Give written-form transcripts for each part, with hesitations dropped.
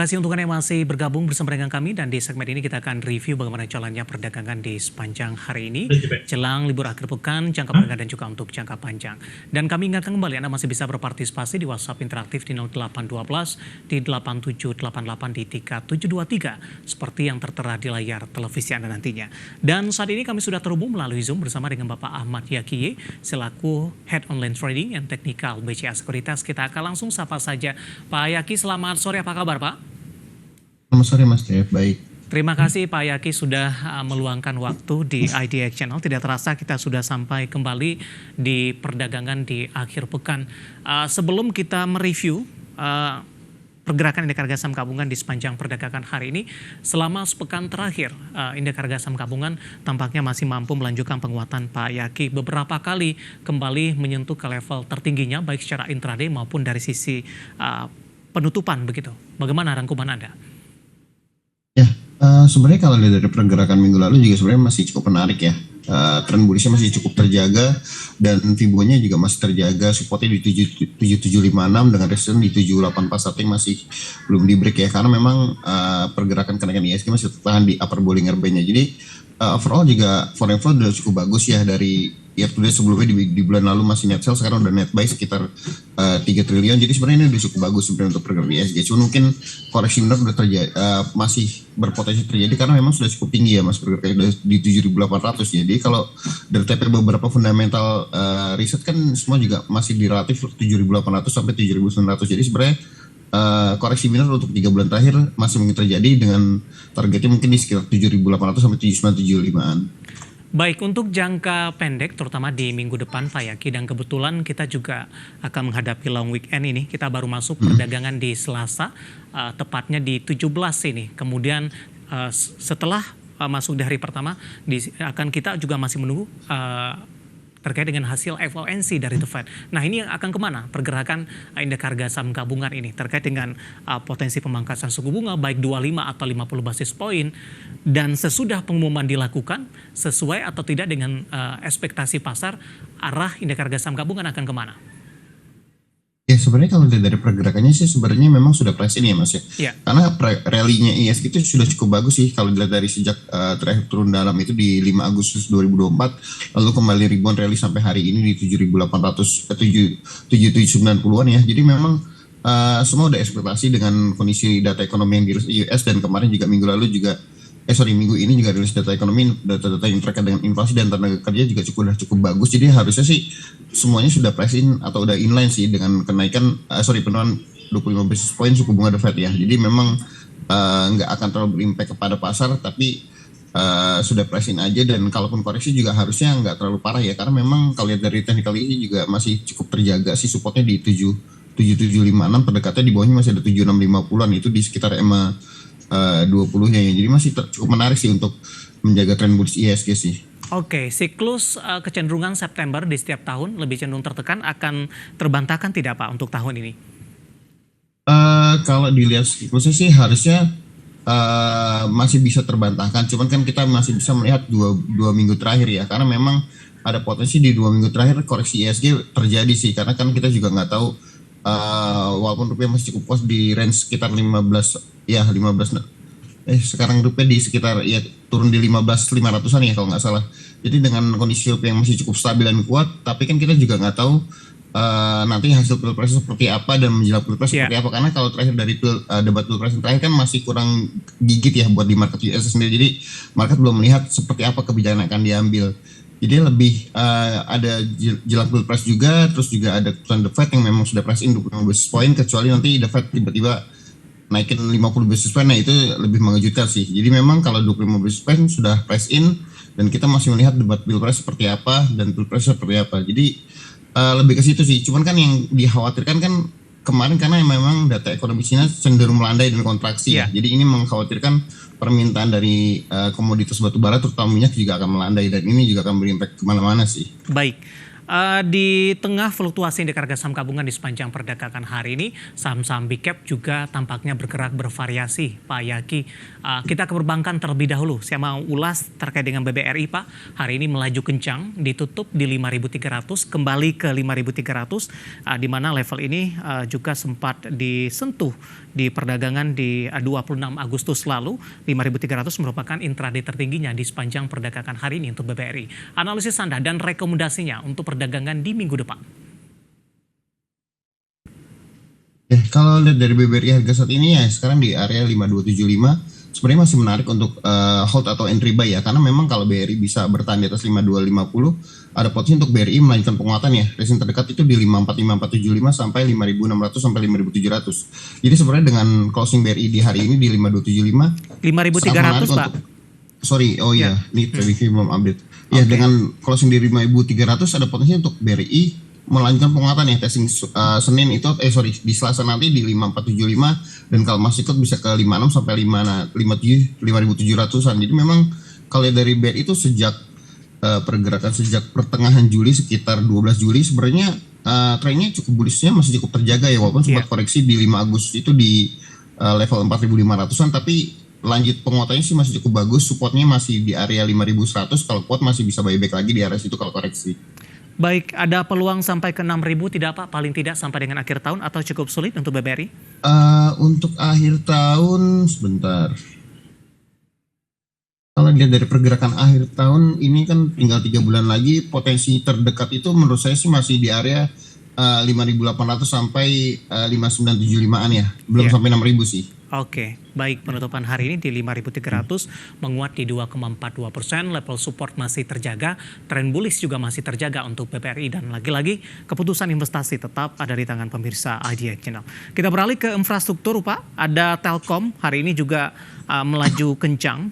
kasih untuk Anda yang masih bergabung bersama dengan kami, dan di segmen ini kita akan review bagaimana jalannya perdagangan di sepanjang hari ini jelang libur akhir pekan, jangka pendek dan juga untuk jangka panjang. Dan kami ingatkan kembali Anda masih bisa berpartisipasi di WhatsApp interaktif di 0812 di 8788 di 3723 seperti yang tertera di layar televisi Anda nantinya. Dan saat ini kami sudah terhubung melalui Zoom bersama dengan Bapak Ahmad Yakiye selaku Head Online Trading and Technical BCA Sekuritas. Kita akan langsung sapa saja Pak Yaki. Selamat sore, apa kabar Pak? Selamat sore Mas Dev, baik. Terima kasih Pak Yaki sudah meluangkan waktu di IDX Channel. Tidak terasa kita sudah sampai kembali di perdagangan di akhir pekan. Sebelum kita mereview pergerakan indeks harga saham gabungan di sepanjang perdagangan hari ini, selama sepekan terakhir indeks harga saham gabungan tampaknya masih mampu melanjutkan penguatan Pak Yaki. Beberapa kali kembali menyentuh ke level tertingginya baik secara intraday maupun dari sisi penutupan begitu. Bagaimana rangkuman Anda? Ya, sebenarnya kalau lihat dari pergerakan minggu lalu juga sebenarnya masih cukup menarik ya. Tren bullish-nya masih cukup terjaga dan Fibo-nya juga masih terjaga, supportnya di 7756 dengan resistance di 7841 yang masih belum di break ya, karena memang pergerakan kenaikan ISG masih tertahan di upper Bollinger Band-nya. Jadi overall juga foreign flow udah cukup bagus ya, dari year to date sebelumnya di bulan lalu masih net sell, sekarang udah net buy sekitar 3 triliun. Jadi sebenarnya ini udah cukup bagus sebenarnya untuk pergerakan ISG. Cuma mungkin koreksi benar udah terjadi, masih berpotensi terjadi karena memang sudah cukup tinggi ya Mas, pergerakan di 7.800 ya. Jadi kalau dari TP beberapa fundamental riset kan semua juga masih di relatif 7.800 sampai 7.900. Jadi sebenarnya koreksi minor untuk 3 bulan terakhir masih mungkin terjadi dengan targetnya mungkin di sekitar 7.800 sampai 7.975-an. Baik, untuk jangka pendek terutama di minggu depan Pak Yaki, dan kebetulan kita juga akan menghadapi long weekend ini. Kita baru masuk perdagangan di Selasa, tepatnya di 17 ini. Kemudian setelah masuk di hari pertama, akan kita juga masih menunggu terkait dengan hasil FOMC dari The Fed. Nah, ini yang akan kemana pergerakan indeks harga saham gabungan ini terkait dengan potensi pemangkasan suku bunga baik 25 atau 50 basis poin, dan sesudah pengumuman dilakukan sesuai atau tidak dengan ekspektasi pasar, arah indeks harga saham gabungan akan kemana? Ya sebenarnya kalau dari pergerakannya sih sebenarnya memang sudah price in ya Mas ya. Yeah. Karena rally-nya ISG itu sudah cukup bagus sih kalau dilihat dari sejak terakhir turun dalam itu di 5 Agustus 2024, lalu kembali rebound rally sampai hari ini di 7.800 7.790-an ya. Jadi memang semua udah ekspektasi dengan kondisi data ekonomi yang dirilis US, dan kemarin juga minggu lalu juga minggu ini juga rilis data ekonomi, data-data yang terkait dengan inflasi dan tenaga kerja juga cukup bagus. Jadi harusnya sih semuanya sudah price in atau udah inline sih dengan kenaikan penurunan 25 basis point suku bunga The Fed ya. Jadi memang nggak akan terlalu berimpact kepada pasar, tapi sudah price in aja, dan kalaupun koreksi juga harusnya nggak terlalu parah ya, karena memang kalau lihat dari technical ini juga masih cukup terjaga sih, supportnya di 7756, pendekatnya di bawahnya masih ada 7650-an, itu di sekitar EMA 20-nya ya. Jadi masih cukup menarik sih untuk menjaga tren bullish ISG sih. Oke, siklus kecenderungan September di setiap tahun lebih cenderung tertekan, akan terbantahkan tidak Pak untuk tahun ini? Kalau dilihat siklusnya sih harusnya masih bisa terbantahkan. Cuman kan kita masih bisa melihat dua minggu terakhir ya, karena memang ada potensi di 2 minggu terakhir koreksi ISG terjadi sih, karena kan kita juga nggak tahu. Walaupun rupiah masih cukup kuat di range sekitar 15 ya, sekarang rupiah di sekitar ya turun di 15.500-an ya kalau nggak salah. Jadi dengan kondisi rupiah yang masih cukup stabil dan kuat, tapi kan kita juga nggak tahu nanti hasil pilpres seperti apa dan menjelang pilpres seperti apa, karena kalau terakhir dari debat pilpres terakhir kan masih kurang gigit ya buat di market US sendiri. Jadi market belum melihat seperti apa kebijakan yang akan diambil. Jadi lebih ada jelang pilpres juga, terus juga ada keputusan The Fed yang memang sudah price in 25 basis point, kecuali nanti The Fed tiba-tiba naikin 50 basis point, nah itu lebih mengejutkan sih. Jadi memang kalau 25 basis point sudah price in, dan kita masih melihat debat pilpres seperti apa dan pilpres seperti apa. Jadi lebih ke situ sih. Cuman kan yang dikhawatirkan kan kemarin karena memang data ekonomi Cina cenderung melandai dan kontraksi ya. Jadi ini mengkhawatirkan permintaan dari komoditas batubara terutama minyak juga akan melandai, dan ini juga akan berimpact kemana-mana sih. Baik, Di tengah fluktuasi indeks harga saham gabungan di sepanjang perdagangan hari ini, saham-saham big cap juga tampaknya bergerak bervariasi, Pak Yaki. Kita ke perbankan terlebih dahulu. Saya mau ulas terkait dengan BBRI, Pak. Hari ini melaju kencang, ditutup di 5.300, kembali ke 5.300, di mana level ini juga sempat disentuh di perdagangan di 26 Agustus lalu. 5.300 merupakan intraday tertingginya di sepanjang perdagangan hari ini untuk BBRI. Analisis Anda dan rekomendasinya untuk perdagangan di minggu depan. Kalau lihat dari BBRI harga saat ini ya sekarang di area 5275 sebenarnya masih menarik untuk hold atau entry buy ya, karena memang kalau BRI bisa bertahan di atas 5250 ada potensi untuk BRI melanjutkan penguatan ya. Resistance terdekat itu di 545475 sampai 5600 sampai 5700. Jadi sebenarnya dengan closing BRI di hari ini di 5275 5.300, Pak. Ini trading view belum update. Ya, dengan closing di 5.300 ada potensi untuk BRI melanjutkan penguatan ya, testing Senin itu di Selasa nanti di 5475, dan kalau masih ikut bisa ke 56 sampai 5700-an. Jadi memang kalau dari BRI itu sejak pergerakan sejak pertengahan Juli sekitar 12 Juli sebenarnya trennya cukup bullishnya masih cukup terjaga ya, walaupun sempat koreksi di 5 Agustus itu di level 4.500-an, tapi lanjut penguatannya sih masih cukup bagus. Supportnya masih di area 5.100, kalau kuat masih bisa buyback lagi di area situ kalau koreksi. Baik, ada peluang sampai ke 6.000 tidak, Pak? Paling tidak sampai dengan akhir tahun atau cukup sulit untuk BBRI? Untuk akhir tahun sebentar. Kalau dilihat dari pergerakan akhir tahun ini kan tinggal 3 bulan lagi, potensi terdekat itu menurut saya sih masih di area 5.800 sampai 5.975-an ya. Belum sampai 6.000 sih. Oke, baik, penutupan hari ini di 5.300 menguat di 2,42%, level support masih terjaga, tren bullish juga masih terjaga untuk BBRI, dan lagi-lagi keputusan investasi tetap ada di tangan pemirsa IDX Channel. Kita beralih ke infrastruktur, Pak. Ada Telkom hari ini juga melaju kencang,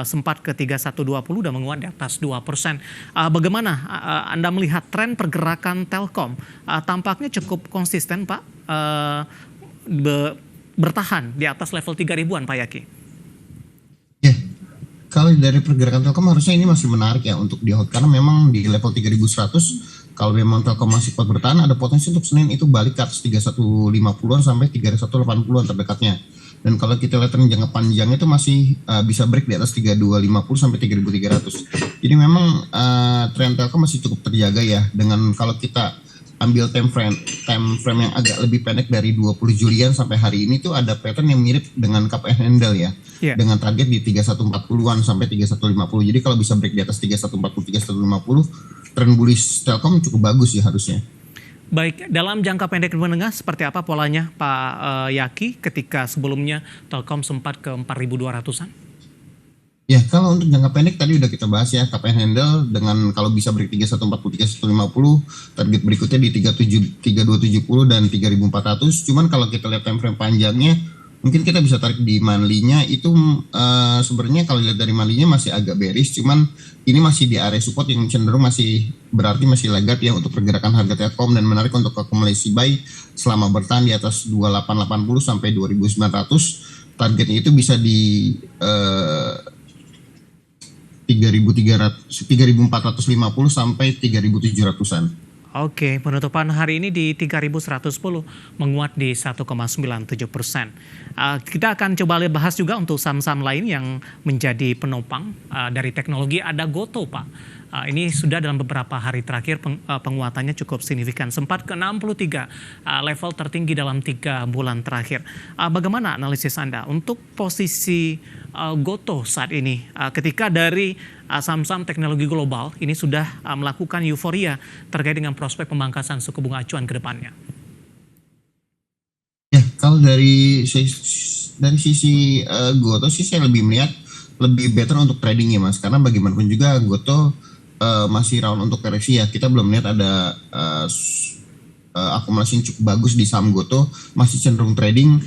sempat ke 3120 dan menguat di atas 2%. Bagaimana Anda melihat tren pergerakan Telkom? Tampaknya cukup konsisten, Pak. Bertahan di atas level 3.000-an, Pak Yaki. Ya, kalau dari pergerakan Telkom harusnya ini masih menarik ya untuk di hold, karena memang di level 3.100 kalau memang Telkom masih kuat bertahan ada potensi untuk Senin itu balik ke atas 3150-an sampai 3180-an terdekatnya. Dan kalau kita lihat tren jangka panjangnya itu masih bisa break di atas 3250 sampai 3300. Jadi memang tren Telkom masih cukup terjaga ya, dengan kalau kita ambil time frame yang agak lebih pendek dari 20 Julian sampai hari ini tuh ada pattern yang mirip dengan KPN handle ya. Dengan target di 3140-an sampai 3150. Jadi kalau bisa break di atas 3140 3150, tren bullish Telkom cukup bagus ya harusnya. Baik, dalam jangka pendek dan menengah seperti apa polanya Pak Yaki ketika sebelumnya Telkom sempat ke 4.200-an? Ya, kalau untuk jangka pendek tadi udah kita bahas ya, KPN handle dengan kalau bisa break 3140 3150, target berikutnya di 3270 dan 3400. Cuman kalau kita lihat time frame panjangnya, mungkin kita bisa tarik di monthly-nya itu sebenarnya kalau lihat dari monthly-nya masih agak bearish, cuman ini masih di area support yang cenderung masih berarti masih laggard ya untuk pergerakan harga Telkom, dan menarik untuk akumulasi buy selama bertahan di atas 2880 sampai 2900. Targetnya itu bisa di 3.450 sampai 3.700-an. Oke, penutupan hari ini di 3.110 menguat di 1,97%. Kita akan coba bahas juga untuk saham-saham lain yang menjadi penopang dari teknologi. Ada Goto, Pak. Ini sudah dalam beberapa hari terakhir penguatannya cukup signifikan. Sempat ke 63, level tertinggi dalam 3 bulan terakhir. Bagaimana analisis Anda untuk posisi Goto saat ini? Ketika dari saham-saham teknologi global ini sudah melakukan euforia terkait dengan prospek pemangkasan suku bunga acuan ke depannya. Ya, kalau dari sisi Goto sih saya lebih melihat lebih better untuk trading ya Mas, karena bagaimanapun juga Goto masih round untuk koreksi ya. Kita belum lihat ada akumulasi yang cukup bagus di saham Goto, masih cenderung trading.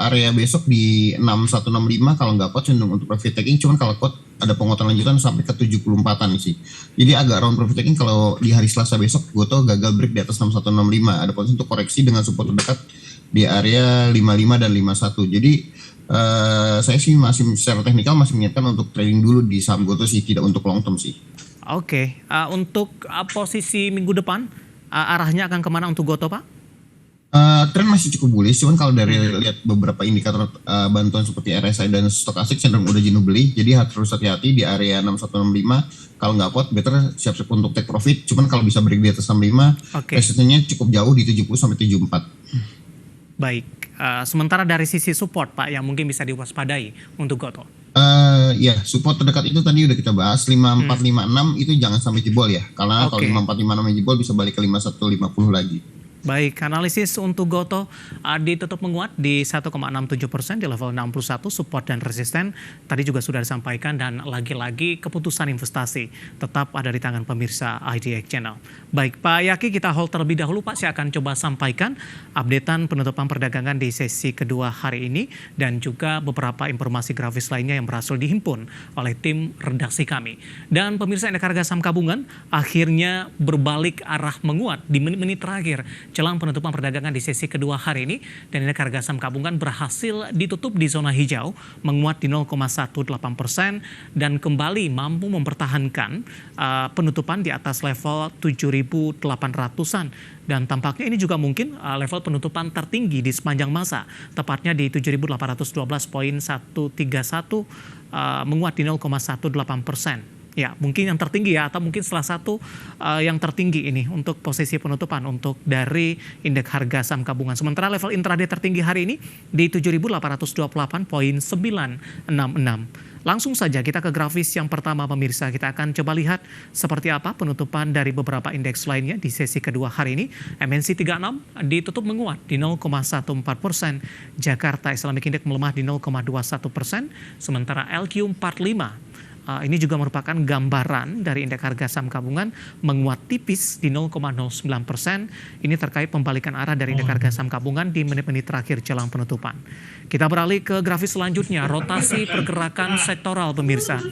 Area besok di 6165 kalau nggak kuat cenderung untuk profit taking, cuman kalau kuat ada penguatan lanjutan sampai ke 74-an sih. Jadi agak round profit taking kalau di hari Selasa besok Goto gagal break di atas 6165, ada potensi untuk koreksi dengan support terdekat di area 55 dan 51. Jadi saya sih masih secara teknikal masih menyiapkan untuk trading dulu di saham Goto sih, tidak untuk long term sih. Oke, untuk posisi minggu depan, arahnya akan kemana untuk Goto, Pak? Tren masih cukup bullish, cuman kalau dari lihat beberapa indikator bantuan seperti RSI dan stokastik cenderung udah jenuh beli, jadi harus hati-hati di area 6165. Kalau nggak kuat, better siap-siap untuk take profit. Cuman kalau bisa break di atas 65, Oke. resistance-nya cukup jauh di 70 sampai 74. Baik, sementara dari sisi support Pak yang mungkin bisa diwaspadai untuk Goto. Ya, support terdekat itu tadi udah kita bahas 5456 itu jangan sampai jebol ya. Karena kalau Oke. 5456 jebol bisa balik ke 5150 lagi. Baik, analisis untuk Goto ditutup menguat di 1,67% di level 61, support dan resisten tadi juga sudah disampaikan, dan lagi-lagi keputusan investasi tetap ada di tangan pemirsa IDX Channel. Baik, Pak Yaki, kita hold terlebih dahulu Pak, saya akan coba sampaikan updatean penutupan perdagangan di sesi kedua hari ini dan juga beberapa informasi grafis lainnya yang berhasil dihimpun oleh tim redaksi kami. Dan pemirsa, indeks harga saham gabungan akhirnya berbalik arah menguat di menit-menit terakhir jelang penutupan perdagangan di sesi kedua hari ini, dan indeks harga saham gabungan berhasil ditutup di zona hijau, menguat di 0,18% dan kembali mampu mempertahankan penutupan di atas level 7.800-an. Dan tampaknya ini juga mungkin level penutupan tertinggi di sepanjang masa, tepatnya di 7.812.131, menguat di 0,18%. Ya, mungkin yang tertinggi ya, atau mungkin salah satu yang tertinggi ini untuk posisi penutupan untuk dari indeks harga saham gabungan. Sementara level intraday tertinggi hari ini di 7.828.966. Langsung saja kita ke grafis yang pertama pemirsa. Kita akan coba lihat seperti apa penutupan dari beberapa indeks lainnya di sesi kedua hari ini. MNC 36 ditutup menguat di 0,14%. Jakarta Islamic Index melemah di 0,21%. Sementara LQ45 ini juga merupakan gambaran dari indeks harga saham gabungan menguat tipis di 0,09%. Ini terkait pembalikan arah dari indeks harga saham gabungan di menit-menit terakhir jelang penutupan. Kita beralih ke grafis selanjutnya, rotasi pergerakan sektoral pemirsa.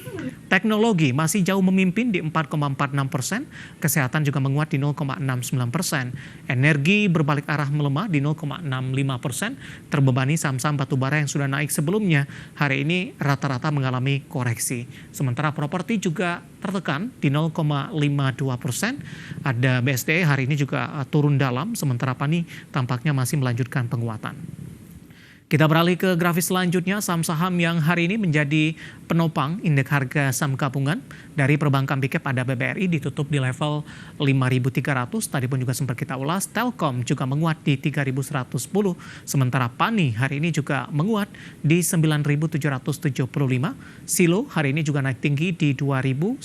Teknologi masih jauh memimpin di 4,46%, kesehatan juga menguat di 0,69%, energi berbalik arah melemah di 0,65%, terbebani saham-saham batubara yang sudah naik sebelumnya, hari ini rata-rata mengalami koreksi. Sementara properti juga tertekan di 0,52%, ada BSD hari ini juga turun dalam, sementara PANI tampaknya masih melanjutkan penguatan. Kita beralih ke grafis selanjutnya, saham-saham yang hari ini menjadi penopang indeks harga saham gabungan dari perbankan big cap. Ada BBRI ditutup di level 5.300, tadi pun juga sempat kita ulas. Telkom juga menguat di 3.110, sementara PANI hari ini juga menguat di 9.775. Silo hari ini juga naik tinggi di 2.950.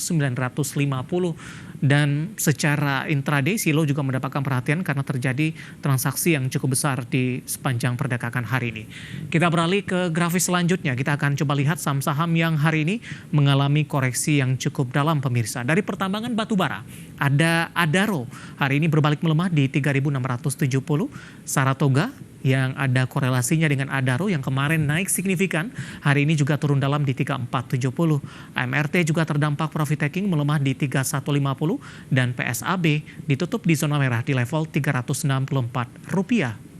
Dan secara intraday Silo juga mendapatkan perhatian karena terjadi transaksi yang cukup besar di sepanjang perdagangan hari ini. Kita beralih ke grafis selanjutnya, kita akan coba lihat saham-saham yang hari ini mengalami koreksi yang cukup dalam pemirsa. Dari pertambangan batubara, ada Adaro hari ini berbalik melemah di 3.670, Saratoga yang ada korelasinya dengan Adaro yang kemarin naik signifikan, hari ini juga turun dalam di 3470. AMRT juga terdampak profit taking melemah di 3150, dan PSAB ditutup di zona merah di level Rp364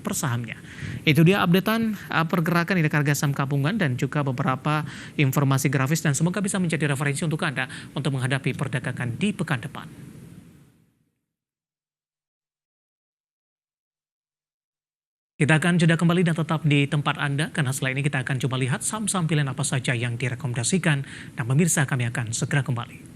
per sahamnya. Itu dia updatean pergerakan indeks harga saham gabungan dan juga beberapa informasi grafis, dan semoga bisa menjadi referensi untuk Anda untuk menghadapi perdagangan di pekan depan. Kita akan jeda kembali dan tetap di tempat Anda, karena setelah ini kita akan coba lihat saham-saham pilihan apa saja yang direkomendasikan, dan pemirsa kami akan segera kembali.